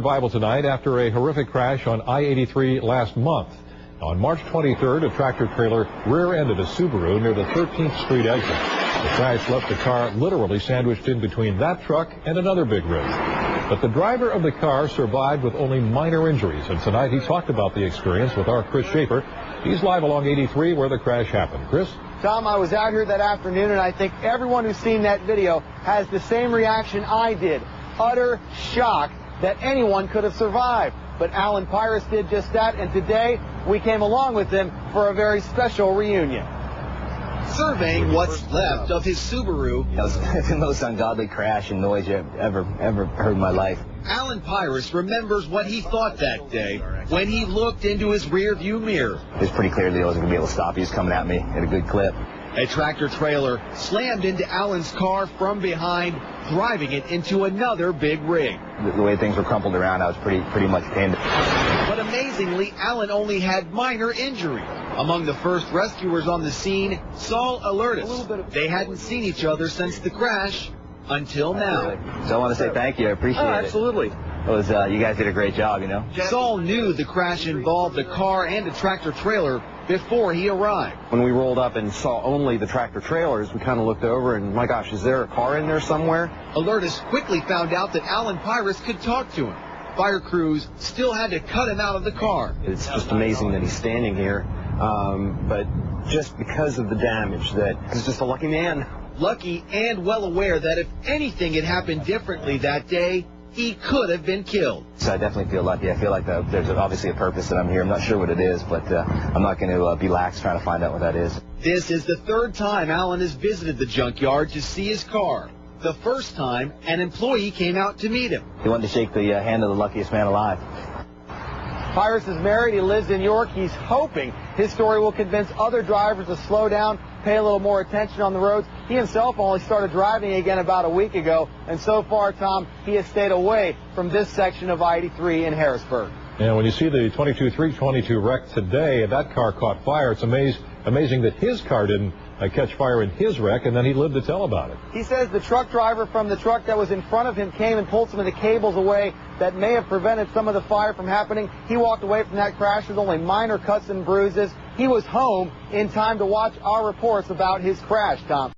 Bible tonight after a horrific crash on I-83 last month. On March 23rd, a tractor-trailer rear-ended a Subaru near the 13th Street exit. The crash left the car literally sandwiched in between that truck and another big rig. But the driver of the car survived with only minor injuries, and tonight he talked about the experience with our Chris Schaefer. He's live along 83 where the crash happened. Chris? Tom, I was out here that afternoon, and I think everyone who's seen that video has the same reaction I did. Utter shock that anyone could have survived. But Alan Pyrus did just that, and today we came along with him for a very special reunion. Surveying what's left of his Subaru. That was the most ungodly crash and noise I've ever heard in my life. Alan Pyrus remembers what he thought that day when he looked into his rearview mirror. It was pretty clear that I wasn't going to be able to stop. He was coming at me at a good clip. A tractor-trailer slammed into Alan's car from behind, driving it into another big rig. The way things were crumpled around, I was pretty much pinned. But amazingly, Alan only had minor injury. Among the first rescuers on the scene, Saul Alertis. They hadn't seen each other since the crash until now. So I want to say thank you. I appreciate it. Absolutely. It was, you guys did a great job, you know. Saul knew the crash involved a car and a tractor-trailer before he arrived. When we rolled up and saw only the tractor-trailers, we kind of looked over and, my gosh, is there a car in there somewhere? Alertis quickly found out that Alan Pyrus could talk to him. Fire crews still had to cut him out of the car. It's just amazing that he's standing here, but just because of the damage, that he's just a lucky man. Lucky and well aware that if anything had happened differently that day, he could have been killed. So I definitely feel lucky. I feel like there's obviously a purpose that I'm here. I'm not sure what it is, but I'm not going to be lax trying to find out what that is. This is the third time Alan has visited the junkyard to see his car. The first time, an employee came out to meet him. He wanted to shake the hand of the luckiest man alive. Pyrus is married. He lives in York. He's hoping his story will convince other drivers to slow down, pay a little more attention on the roads. He himself only started driving again about a week ago, and so far, Tom, he has stayed away from this section of I-83 in Harrisburg. And when you see the 22-322 wreck today, that car caught fire. It's amazing that his car didn't catch fire in his wreck, and then he lived to tell about it. He says the truck driver from the truck that was in front of him came and pulled some of the cables away that may have prevented some of the fire from happening. He walked away from that crash with only minor cuts and bruises. He was home in time to watch our reports about his crash, Tom.